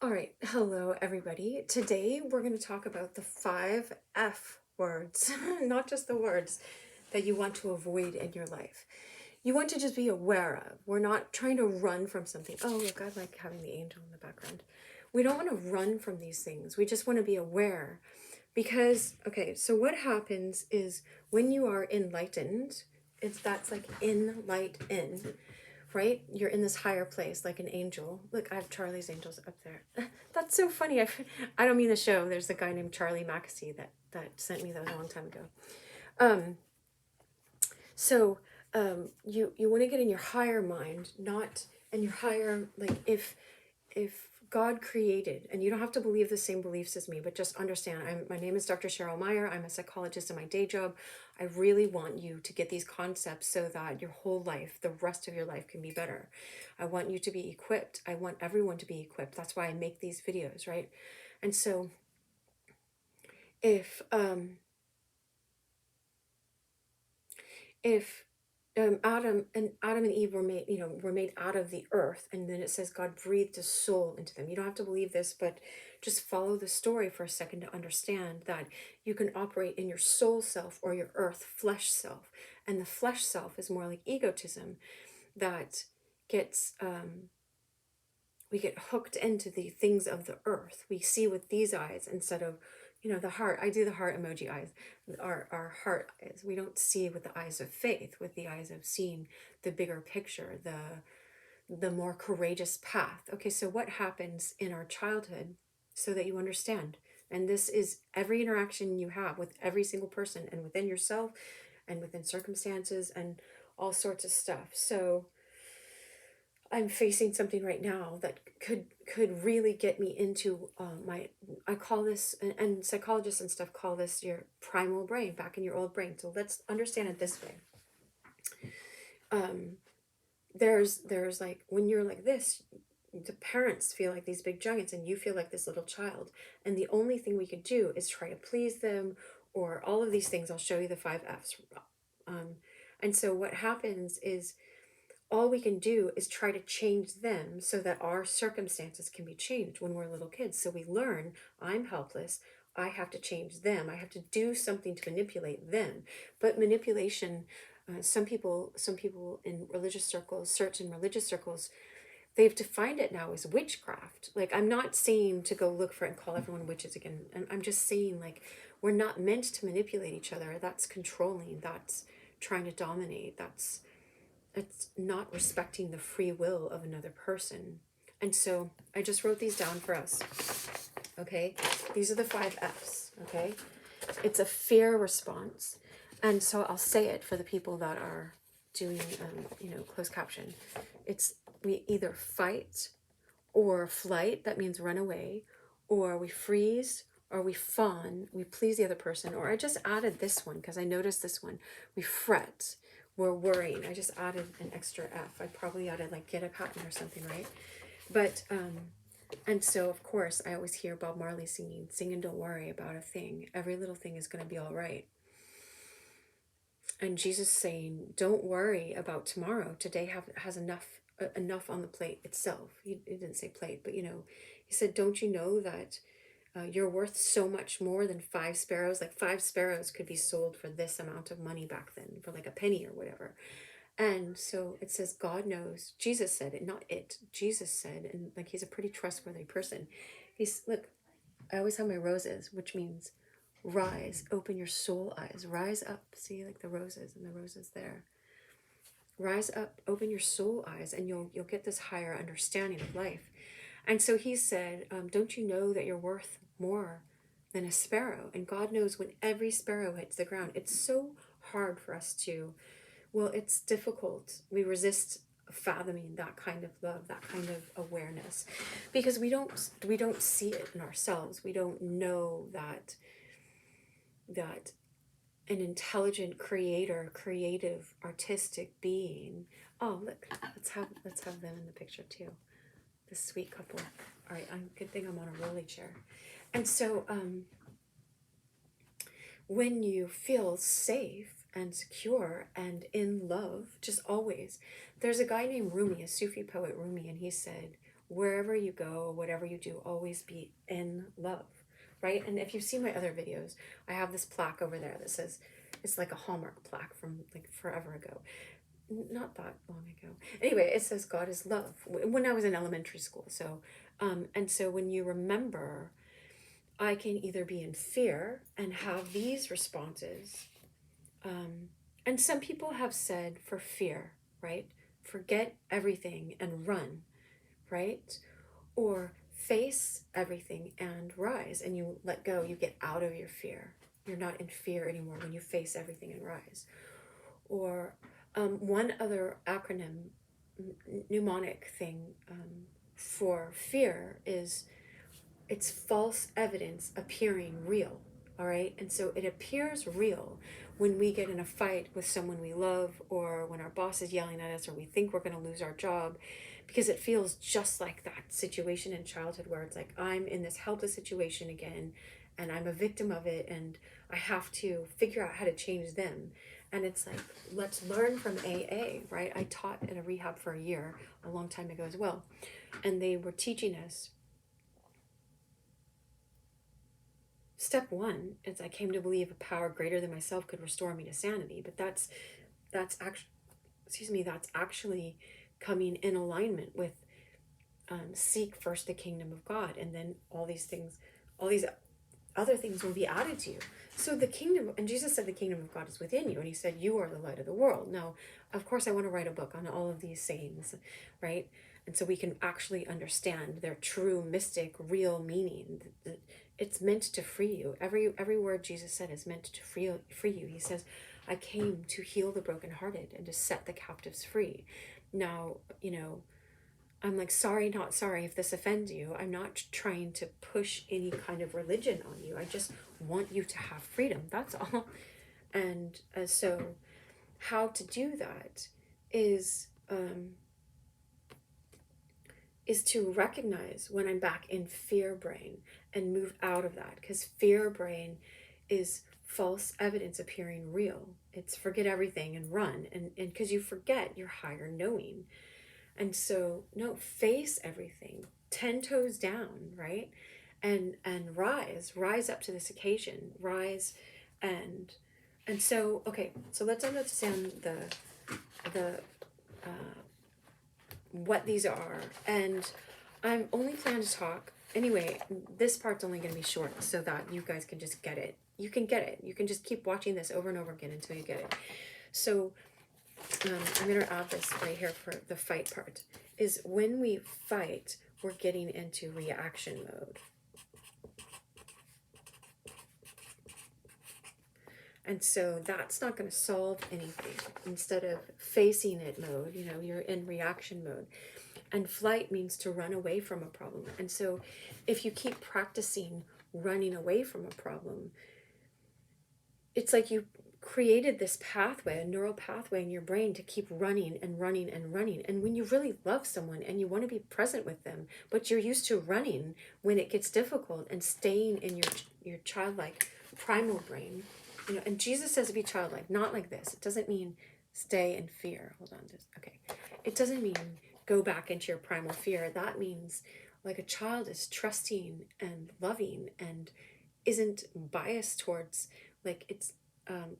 All right, hello everybody. Today we're going to talk about the 5 F words, not just the words that you want to avoid in your life. You want to just be aware of. We're not trying to run from something. Oh, look, I like having the angel in the background. We don't want to run from these things. We just want to be aware. Because, okay, so what happens is when you are enlightened, that's like in, light, in, right? You're in this higher place, like an angel. Look, I have Charlie's angels up there. That's so funny. I don't mean the show. There's a guy named Charlie Mackesy that sent me those a long time ago. Um, so you want to get in your higher mind, not in your higher, like if God created, and you don't have to believe the same beliefs as me, but just understand, my name is Dr. Cheryl Meyer. I'm a psychologist in my day job. I really want you to get these concepts so that your whole life, the rest of your life, can be better. I want you to be equipped. I want everyone to be equipped. That's why I make these videos, right? And so if if Adam and Eve were made, were made out of the earth, and then it says God breathed a soul into them. You don't have to believe this, but just follow the story for a second to understand that you can operate in your soul self or your earth flesh self, and the flesh self is more like egotism that gets we get hooked into the things of the earth. We see with these eyes instead of, the heart. I do the heart emoji eyes. Our heart is, we don't see with the eyes of faith, with the eyes of seeing the bigger picture, the more courageous path. Okay, so what happens in our childhood so that you understand? And this is every interaction you have with every single person and within yourself and within circumstances and all sorts of stuff. So I'm facing something right now that could really get me into I call this, and psychologists and stuff call this your primal brain, back in your old brain. So let's understand it this way. There's like, when you're like this, the parents feel like these big giants and you feel like this little child, and the only thing we could do is try to please them, or all of these things. I'll show you the 5 Fs. And so what happens is, all we can do is try to change them so that our circumstances can be changed when we're little kids. So we learn, I'm helpless. I have to change them. I have to do something to manipulate them. But manipulation, some people in religious circles, certain religious circles, they've defined it now as witchcraft. Like, I'm not saying to go look for it and call everyone witches again. I'm just saying, like, we're not meant to manipulate each other. That's controlling. That's trying to dominate. It's not respecting the free will of another person. And so I just wrote these down for us. Okay, these are the 5 Fs. Okay, it's a fear response. And so I'll say it for the people that are doing closed caption. We either fight or flight, that means run away, or we freeze, or we fawn, we please the other person, or I just added this one because I noticed this one, we fret, we're worrying. I just added an extra F. I probably added like get a pattern or something, right? But and so of course I always hear Bob Marley singing, sing and don't worry about a thing. Every little thing is going to be all right. And Jesus saying, don't worry about tomorrow. Today has enough on the plate itself. He didn't say plate, but he said, don't you know that you're worth so much more than 5 sparrows? Like 5 sparrows could be sold for this amount of money back then, for like a penny or whatever. And so it says, God knows. Jesus said it, not it. Jesus said, and like, he's a pretty trustworthy person. Look, I always have my roses, which means rise, open your soul eyes, rise up. See, like the roses, and the roses there. Rise up, open your soul eyes, and you'll get this higher understanding of life. And so he said, don't you know that you're worth more than a sparrow? And God knows when every sparrow hits the ground. It's so hard for us to, well, it's difficult. We resist fathoming that kind of love, that kind of awareness, because we don't see it in ourselves. We don't know that an intelligent creator, creative, artistic being. Oh, look, let's have them in the picture too. This sweet couple. All right, good thing I'm on a rolly chair. And so when you feel safe and secure and in love, just always, there's a guy named Rumi, a Sufi poet, Rumi, and he said, wherever you go, whatever you do, always be in love, right? And if you've seen my other videos, I have this plaque over there that says, it's like a Hallmark plaque from like forever ago. Not that long ago. Anyway, it says God is love when I was in elementary school. So, and so when you remember, I can either be in fear and have these responses. And some people have said for fear, right? Forget everything and run, right? Or face everything and rise, and you let go, you get out of your fear. You're not in fear anymore when you face everything and rise. Or one other acronym, mnemonic thing for fear is it's false evidence appearing real. All right. And so it appears real when we get in a fight with someone we love, or when our boss is yelling at us, or we think we're going to lose our job, because it feels just like that situation in childhood where it's like, I'm in this helpless situation again, and I'm a victim of it, and I have to figure out how to change them. And it's like, let's learn from AA, right? I taught in a rehab for a year, a long time ago as well. And they were teaching us, step one is I came to believe a power greater than myself could restore me to sanity. But that's actually, that's actually coming in alignment with seek first the kingdom of God, and then all these things, all these other things will be added to you. So the kingdom, and Jesus said the kingdom of God is within you, and he said you are the light of the world. Now, of course, I want to write a book on all of these sayings, right? And so we can actually understand their true mystic, real meaning. It's meant to free you. Every word Jesus said is meant to free you. He says, I came to heal the brokenhearted and to set the captives free. Now, I'm like, sorry, not sorry if this offends you. I'm not trying to push any kind of religion on you. I just want you to have freedom. That's all. And so how to do that is to recognize when I'm back in fear brain and move out of that, because fear brain is false evidence appearing real. It's forget everything and run, and because you forget your higher knowing. And so, no, face everything, 10 toes down, right? And rise up to this occasion, rise. And so, okay, so let's understand the what these are. And I'm only planning to talk, anyway, this part's only going to be short so that you guys can just get it. You can get it. You can just keep watching this over and over again until you get it. So I'm going to add this right here for the fight part, is when we fight, we're getting into reaction mode. And so that's not going to solve anything. Instead of facing it mode, you're in reaction mode. And flight means to run away from a problem. And so if you keep practicing running away from a problem, it's like you created this pathway, a neural pathway in your brain to keep running and running and running. And when you really love someone and you want to be present with them, but you're used to running when it gets difficult and staying in your childlike primal brain, and Jesus says to be childlike, not like this. It doesn't mean stay in fear. Hold on, okay. It doesn't mean go back into your primal fear. That means like a child is trusting and loving and isn't biased towards, like, it's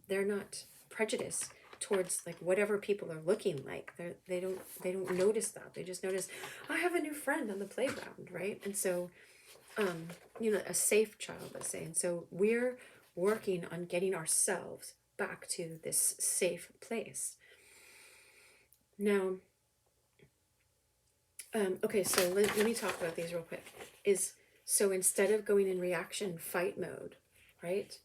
they're not prejudiced towards like whatever people are looking like. They don't notice that. They just notice, I have a new friend on the playground, right? And so a safe child, let's say. And so we're working on getting ourselves back to this safe place. Now, okay, so let me talk about these real quick. So instead of going in reaction fight mode, right?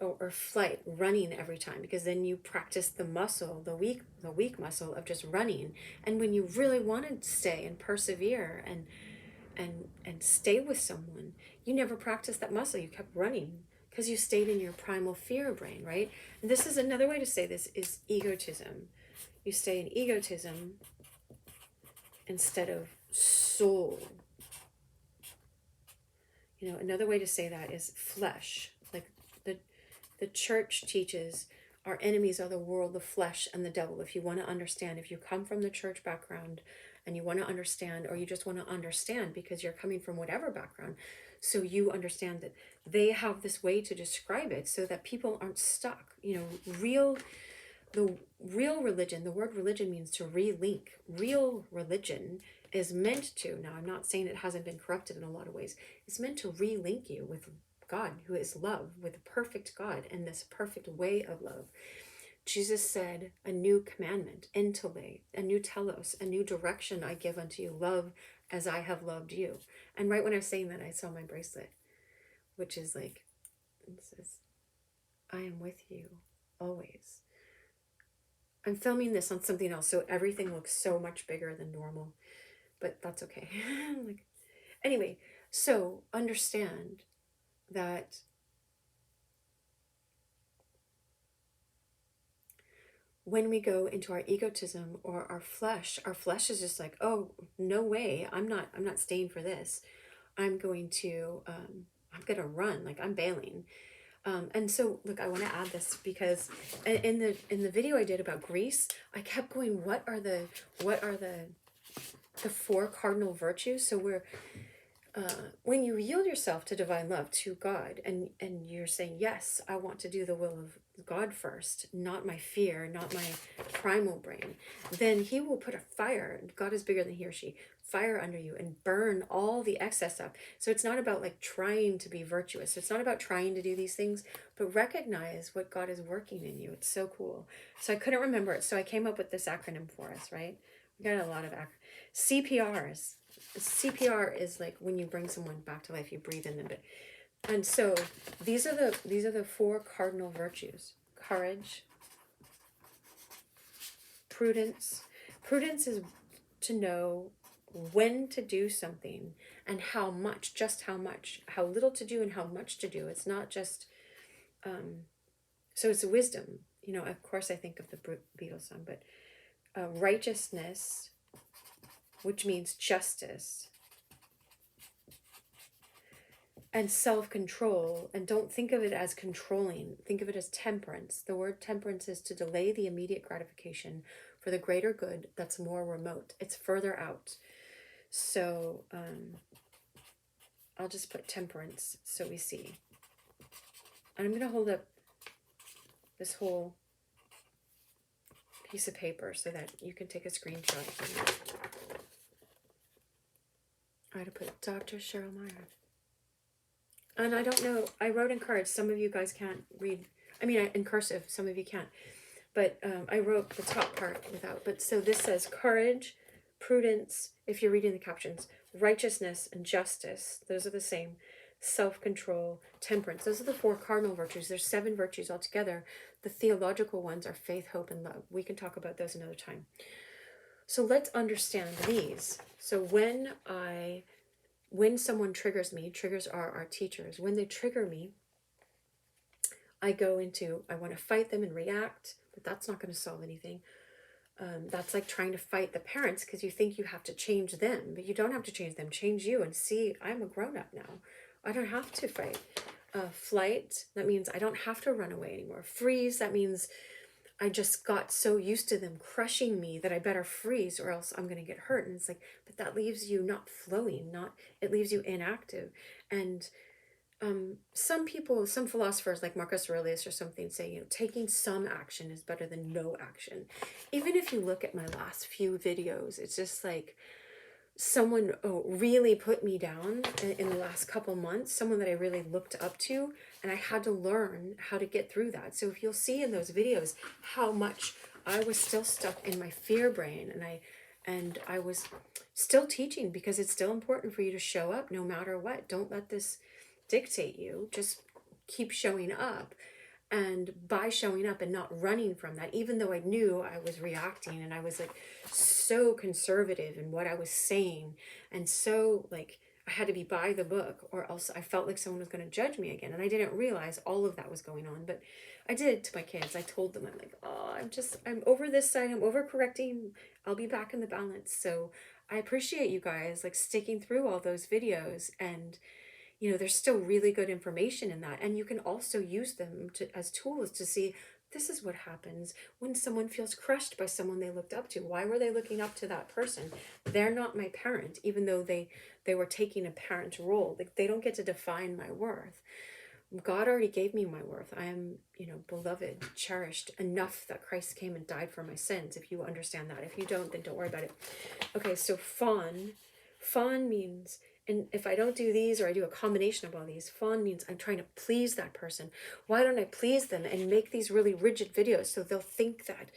Or flight, running every time, because then you practice the muscle, the weak muscle of just running. And when you really want to stay and persevere and stay with someone, you never practiced that muscle. You kept running because you stayed in your primal fear brain, right? And this is another way to say this is egotism. You stay in egotism instead of soul. Another way to say that is flesh. Like the church teaches our enemies are the world, the flesh, and the devil. If you want to understand, if you come from the church background and you want to understand, or you just want to understand because you're coming from whatever background. So you understand that they have this way to describe it so that people aren't stuck. The real religion, the word religion means to relink. Real religion is meant to, now I'm not saying it hasn't been corrupted in a lot of ways, it's meant to relink you with God, who is love, with a perfect God and this perfect way of love. Jesus said, a new commandment, entele, a new telos, a new direction I give unto you, love as I have loved you. And right when I was saying that, I saw my bracelet, which is like, it says, I am with you always. I'm filming this on something else, so everything looks so much bigger than normal, but that's okay. Like, anyway, so understand that when we go into our egotism or our flesh is just like, oh, no way, I'm not staying for this. I'm going to run, like I'm bailing. And so, look, I want to add this because in the video I did about Greece, I kept going, what are the four cardinal virtues? So when you yield yourself to divine love, to God, and you're saying, yes, I want to do the will of God first, not my fear, not my primal brain, then he will put a fire. God is bigger than he or she. Fire under you and burn all the excess stuff. So it's not about like trying to be virtuous. It's not about trying to do these things, but recognize what God is working in you. It's so cool. So I couldn't remember it. So I came up with this acronym for us, right? We got a lot of CPRs. CPR is like when you bring someone back to life, you breathe in a bit. And so these are the four cardinal virtues: courage, prudence. Prudence is to know when to do something and how much, just how much, how little to do and how much to do. It's not just, so it's wisdom. Of course I think of the Beatles song, but righteousness, which means justice, and self-control. And don't think of it as controlling, think of it as temperance. The word temperance is to delay the immediate gratification for the greater good that's more remote. It's further out. So I'll just put temperance so we see. And I'm going to hold up this whole piece of paper so that you can take a screenshot. I had to put Dr. Cheryl Meyer. And I don't know, I wrote in cards. Some of you guys can't read. I mean, in cursive, some of you can't. But I wrote the top part without. But so this says courage, prudence, if you're reading the captions, righteousness and justice. Those are the same. Self-control, temperance. Those are the four cardinal virtues. There's 7 virtues altogether. The theological ones are faith, hope, and love. We can talk about those another time. So let's understand these. So when someone triggers me, triggers are our teachers. When they trigger me, I go into, I want to fight them and react, but that's not going to solve anything. That's like trying to fight the parents because you think you have to change them, but you don't have to change them. Change you and see, I'm a grown-up now. I don't have to fight. Flight, that means I don't have to run away anymore. Freeze, that means I just got so used to them crushing me that I better freeze or else I'm going to get hurt. And it's like, but that leaves you not flowing, it leaves you inactive. And some people, some philosophers like Marcus Aurelius or something say, taking some action is better than no action. Even if you look at my last few videos, it's just like someone really put me down in the last couple months, someone that I really looked up to, and I had to learn how to get through that. So if you'll see in those videos how much I was still stuck in my fear brain, and I was still teaching because it's still important for you to show up no matter what. Don't let this dictate you. Just keep showing up. And by showing up and not running from that, even though I knew I was reacting and I was like so conservative in what I was saying, and so like I had to be by the book or else I felt like someone was going to judge me again. And I didn't realize all of that was going on, but I did to my kids. I told them, I'm like, oh, I'm over this side. I'm overcorrecting. I'll be back in the balance. So I appreciate you guys like sticking through all those videos, and there's still really good information in that. And you can also use them as tools to see, This is what happens when someone feels crushed by someone they looked up to. Why were they looking up to that person? They're not my parent, even though they were taking a parent role. Like, they don't get to define my worth. God already gave me my worth. I am, beloved, cherished enough that Christ came and died for my sins. If you understand that. If you don't, then don't worry about it. Okay, so fawn means, and if I don't do these, or I do a combination of all these, fawn means I'm trying to please that person. Why don't I please them and make these really rigid videos so they'll think that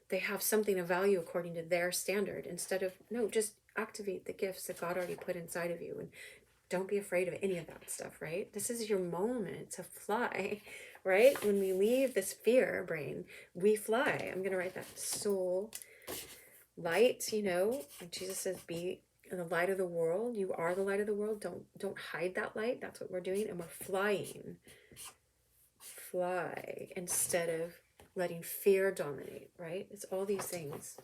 they have something of value according to their standard, instead of, no, just activate the gifts that God already put inside of you, and don't be afraid of any of that stuff, right? This is your moment to fly, right? When we leave this fear brain, we fly. I'm going to write that. Soul, light, like Jesus says, be the light of the world. You are the light of the world. Don't hide that light. That's what we're doing. And we're flying. Fly instead of letting fear dominate, right? It's all these things.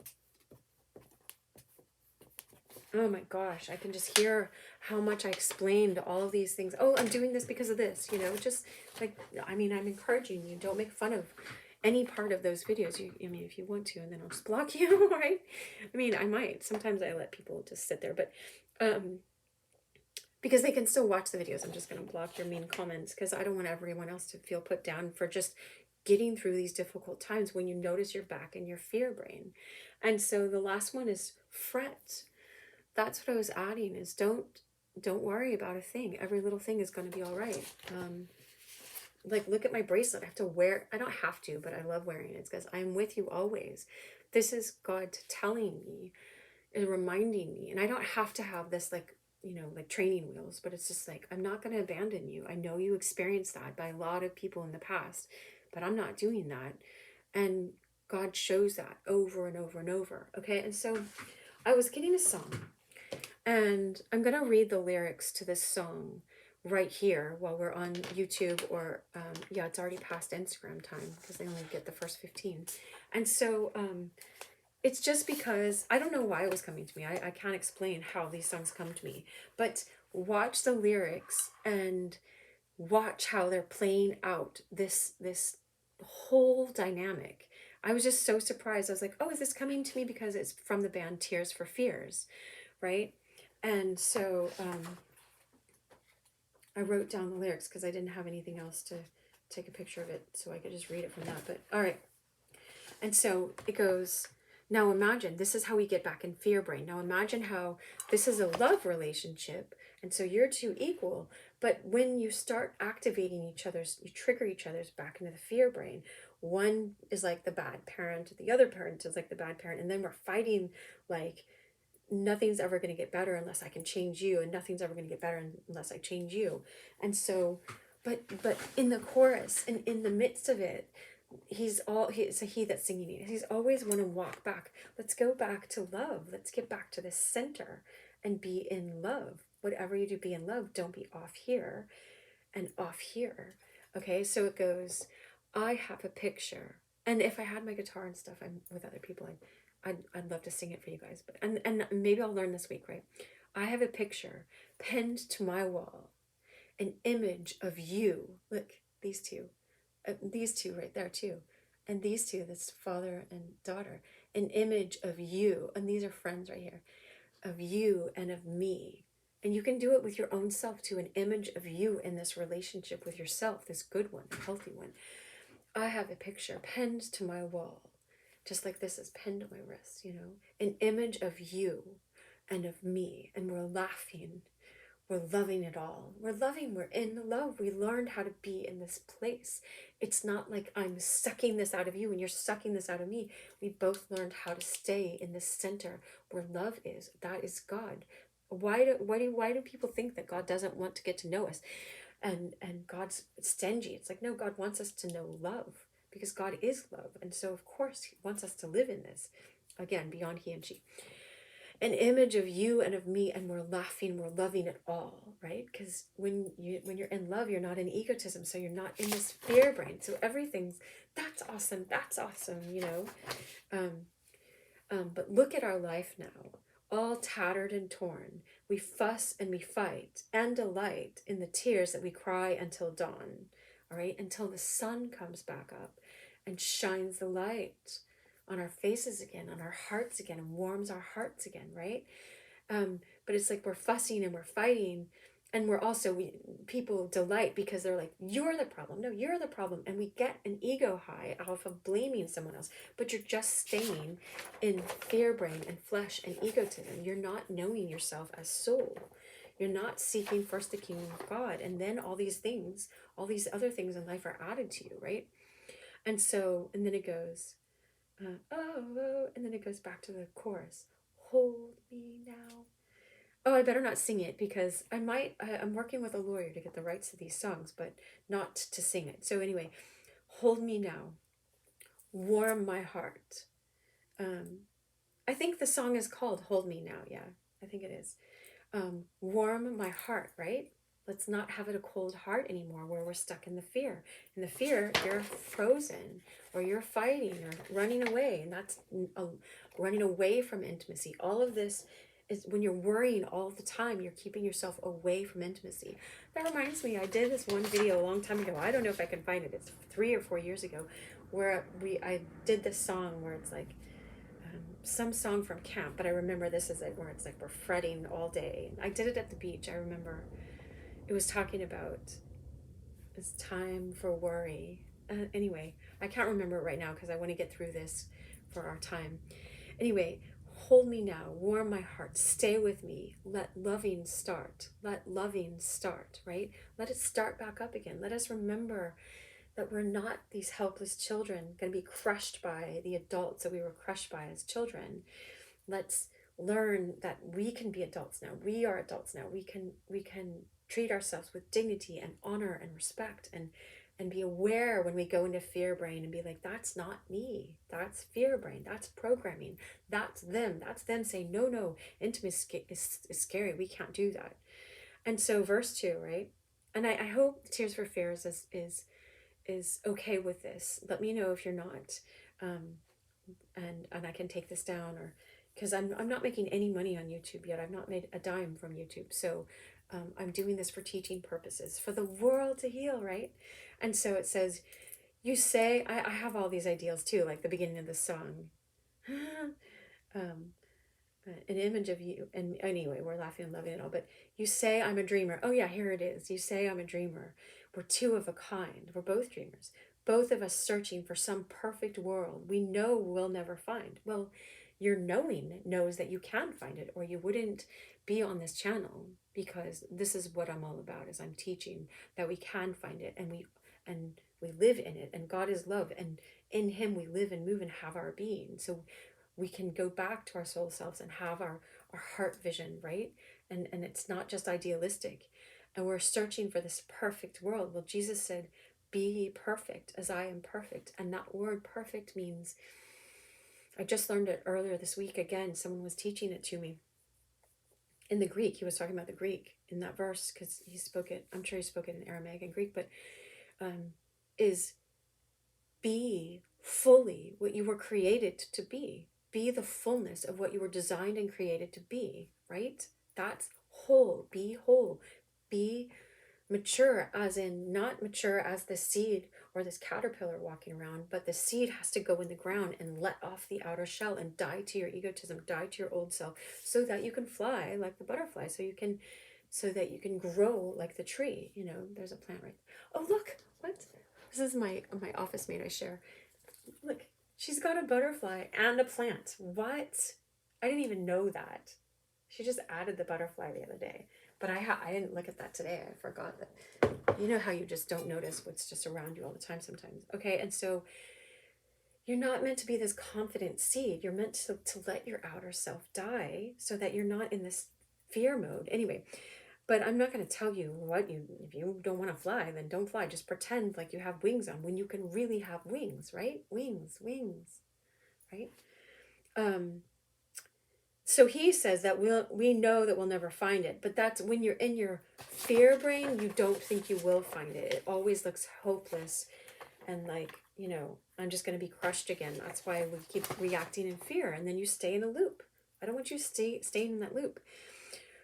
Oh my gosh, I can just hear how much I explained all of these things. Oh, I'm doing this because of this, just like, I'm encouraging you. Don't make fun of any part of those videos. If you want to, and then I'll just block you, right? I might. Sometimes I let people just sit there, but because they can still watch the videos. I'm just going to block your mean comments, because I don't want everyone else to feel put down for just getting through these difficult times when you notice you're back in your fear brain. And so the last one is fret. That's what I was adding, is don't worry about a thing. Every little thing is going to be all right. Like, look at my bracelet. I have to wear, I don't have to, but I love wearing it. It's because I'm with you always. This is God telling me and reminding me. And I don't have to have this like training wheels, but it's just like, I'm not going to abandon you. I know you experienced that by a lot of people in the past, but I'm not doing that. And God shows that over and over and over. Okay. And so I was getting a song, and I'm going to read the lyrics to this song right here while we're on YouTube, or it's already past Instagram time because they only get the first 15. And so it's just because I don't know why it was coming to me. I can't explain how these songs come to me, but watch the lyrics and watch how they're playing out this whole dynamic. I was just so surprised. I was like, oh, is this coming to me because it's from the band Tears for Fears, right? And so I wrote down the lyrics because I didn't have anything else to take a picture of it, so I could just read it from that. But all right. And so it goes, now imagine, this is how we get back in fear brain. Now imagine how this is a love relationship, and so you're two equal, but when you start activating each other's, you trigger each other's back into the fear brain. One is like the bad parent, the other parent is like the bad parent, and then we're fighting like nothing's ever going to get better unless I can change you, and nothing's ever going to get better unless I change you. And so, but in the chorus and in the midst of it, he's a he that's singing it. He's always want to walk back. Let's go back to love. Let's get back to the center and be in love. Whatever you do, be in love. Don't be off here and off here. Okay, so it goes, I have a picture. And if I had my guitar and stuff, I'm with other people, I'd love to sing it for you guys. But and maybe I'll learn this week, right? I have a picture pinned to my wall, an image of you. Look, these two right there too, and these two, that's father and daughter, an image of you, and these are friends right here, of you and of me. And you can do it with your own self too, an image of you in this relationship with yourself, this good one, healthy one. I have a picture pinned to my wall, just like this is pinned to my wrist, an image of you and of me, and we're laughing. We're loving it all. We're loving, we're in love. We learned how to be in this place. It's not like I'm sucking this out of you and you're sucking this out of me. We both learned how to stay in the center where love is. That is God. Why do people think that God doesn't want to get to know us? And God's stingy. It's like, no, God wants us to know love because God is love. And so of course he wants us to live in this. Again, beyond he and she. An image of you and of me, and we're laughing, we're loving it all, right? Because when you're in love, you're not in egotism, so you're not in this fear brain. So everything's, that's awesome, but look at our life now, all tattered and torn. We fuss and we fight and delight in the tears that we cry until dawn, all right? Until the sun comes back up and shines the light on our faces again, on our hearts again, and warms our hearts again, right? But it's like we're fussing and we're fighting, and we're also, people delight because they're like, you're the problem. No, you're the problem. And we get an ego high off of blaming someone else, but you're just staying in fear brain and flesh and egotism. You're not knowing yourself as soul. You're not seeking first the kingdom of God. And then all these things, all these other things in life are added to you, right? And so, and then it goes, oh, and then it goes back to the chorus. Hold me now. Oh, I better not sing it because I'm working with a lawyer to get the rights to these songs, but not to sing it. So anyway, hold me now. Warm my heart. I think the song is called Hold Me Now. Yeah, I think it is. Warm my heart, right? Let's not have it a cold heart anymore where we're stuck in the fear. In the fear, you're frozen or you're fighting or running away. And that's running away from intimacy. All of this is when you're worrying all the time, you're keeping yourself away from intimacy. That reminds me, I did this one video a long time ago. I don't know if I can find it. It's 3 or 4 years ago where I did this song where it's like, some song from camp, but I remember this is it where it's like we're fretting all day. I did it at the beach. I remember it was talking about it's time for worry. Anyway, I can't remember it right now because I want to get through this for our time. Anyway, hold me now, warm my heart, stay with me, let loving start, right? Let it start back up again. Let us remember that we're not these helpless children going to be crushed by the adults that we were crushed by as children. Let's learn that we can be adults now. We are adults now. We can treat ourselves with dignity and honor and respect, and be aware when we go into fear brain and be like, that's not me. That's fear brain. That's programming. That's them saying, no, intimacy is scary. We can't do that. And so verse 2, right? And I hope Tears for Fears is okay with this. Let me know if you're not, and I can take this down, or because I'm not making any money on YouTube yet. I've not made a dime from YouTube, so I'm doing this for teaching purposes, for the world to heal, right? And so it says, you say, I have all these ideals too, like the beginning of the song, an image of you, and anyway, we're laughing and loving it all, but you say I'm a dreamer. Oh yeah, here it is. You say I'm a dreamer. We're two of a kind. We're both dreamers. Both of us searching for some perfect world we know we'll never find. Well, your knowing knows that you can find it, or you wouldn't be on this channel, because this is what I'm all about, is I'm teaching that we can find it, and we live in it, and God is love, and in him we live and move and have our being. So we can go back to our soul selves and have our heart vision, right? And it's not just idealistic. And we're searching for this perfect world. Well, Jesus said, be ye perfect as I am perfect. And that word perfect means, I just learned it earlier this week again. Someone was teaching it to me. In the Greek, he was talking about the Greek in that verse, because he spoke it, I'm sure he spoke it in Aramaic and Greek, but is be fully what you were created to be. Be the fullness of what you were designed and created to be, right? That's whole. Be whole. Be mature, as in not mature as the seed or this caterpillar walking around, but the seed has to go in the ground and let off the outer shell and die to your egotism, die to your old self, so that you can fly like the butterfly, so that you can grow like the tree. You know, there's a plant right there. Oh, look, what? This is my office mate I share. Look, she's got a butterfly and a plant. What? I didn't even know that. She just added the butterfly the other day. But I didn't look at that today. I forgot that. You know how you just don't notice what's just around you all the time sometimes. Okay, and so you're not meant to be this confident seed. You're meant to let your outer self die so that you're not in this fear mode. Anyway, but I'm not going to tell you if you don't want to fly, then don't fly. Just pretend like you have wings on when you can really have wings, right? Wings, right? So he says that we know that we'll never find it, but that's when you're in your fear brain, you don't think you will find it. It always looks hopeless and like, you know, I'm just going to be crushed again. That's why we keep reacting in fear, and then you stay in a loop. I don't want you staying in that loop.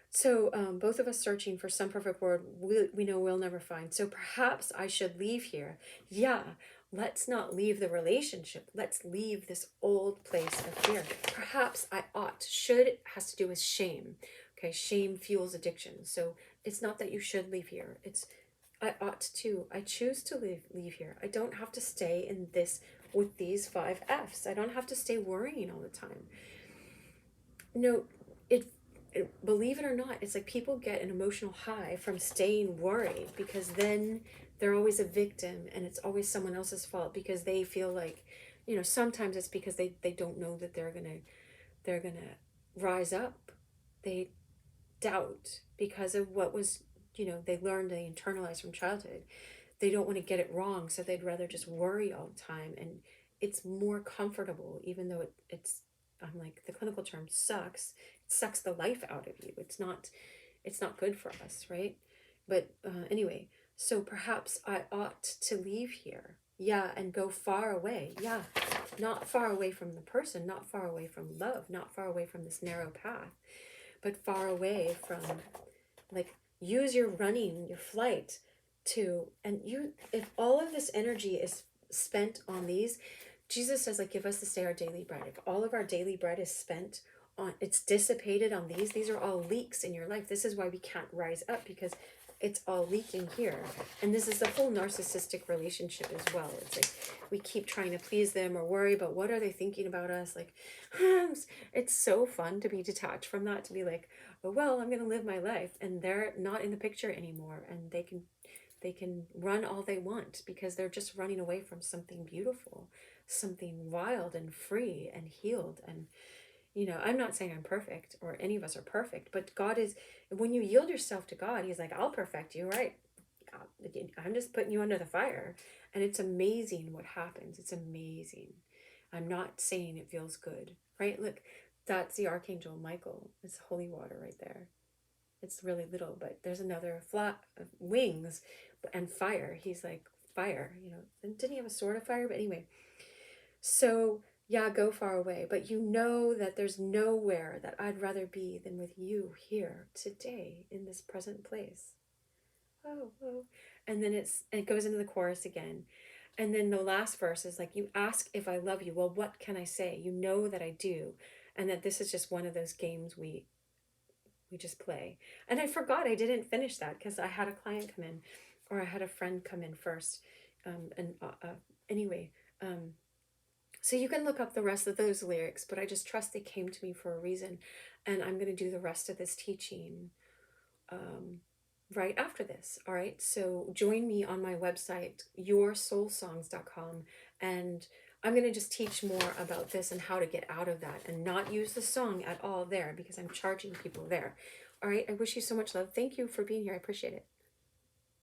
So both of us searching for some perfect word we know we'll never find. So perhaps I should leave here. Yeah, let's not leave the relationship. Let's leave this old place of fear. Perhaps I ought. Should has to do with shame. Okay, shame fuels addiction. So it's not that you should leave here. It's I ought to. I choose to leave here. I don't have to stay in this with these 5 Fs. I don't have to stay worrying all the time. No, believe it or not, it's like people get an emotional high from staying worried, because then they're always a victim and it's always someone else's fault, because they feel like, sometimes it's because they don't know that they're gonna rise up. They doubt because of what was, they learned, they internalized from childhood. They don't want to get it wrong, so they'd rather just worry all the time, and it's more comfortable, even though it's, I'm like, the clinical term sucks. It sucks the life out of you. It's not good for us, right? But anyway, so perhaps I ought to leave here. Yeah, and go far away. Yeah, not far away from the person, not far away from love, not far away from this narrow path, but far away from, like, use your running, your flight to, and you, if all of this energy is spent on these, Jesus says, like, give us this day our daily bread. If all of our daily bread is spent on, it's dissipated on these are all leaks in your life. This is why we can't rise up, because it's all leaking here. And this is the whole narcissistic relationship as well. It's like we keep trying to please them or worry about what are they thinking about us. Like, it's so fun to be detached from that, to be like, oh, well, I'm going to live my life, and they're not in the picture anymore, and they can run all they want, because they're just running away from something beautiful, something wild and free and healed. And I'm not saying I'm perfect, or any of us are perfect, but God is, when you yield yourself to God, he's like, I'll perfect you, right? I'm just putting you under the fire. And it's amazing what happens. It's amazing. I'm not saying it feels good, right? Look, that's the Archangel Michael. It's holy water right there. It's really little, but there's another flat wings and fire. He's like fire, and didn't he have a sword of fire? But anyway, so yeah, go far away, but that there's nowhere that I'd rather be than with you here today in this present place. Oh, oh. And then it goes into the chorus again. And then the last verse is like, you ask if I love you. Well, what can I say? You know that I do. And that this is just one of those games we just play. And I forgot I didn't finish that, because I had a client come in, or I had a friend come in first. Anyway, so you can look up the rest of those lyrics, but I just trust they came to me for a reason. And I'm going to do the rest of this teaching right after this. All right. So join me on my website, yoursoulsongs.com. And I'm going to just teach more about this and how to get out of that and not use the song at all there, because I'm charging people there. All right. I wish you so much love. Thank you for being here. I appreciate it.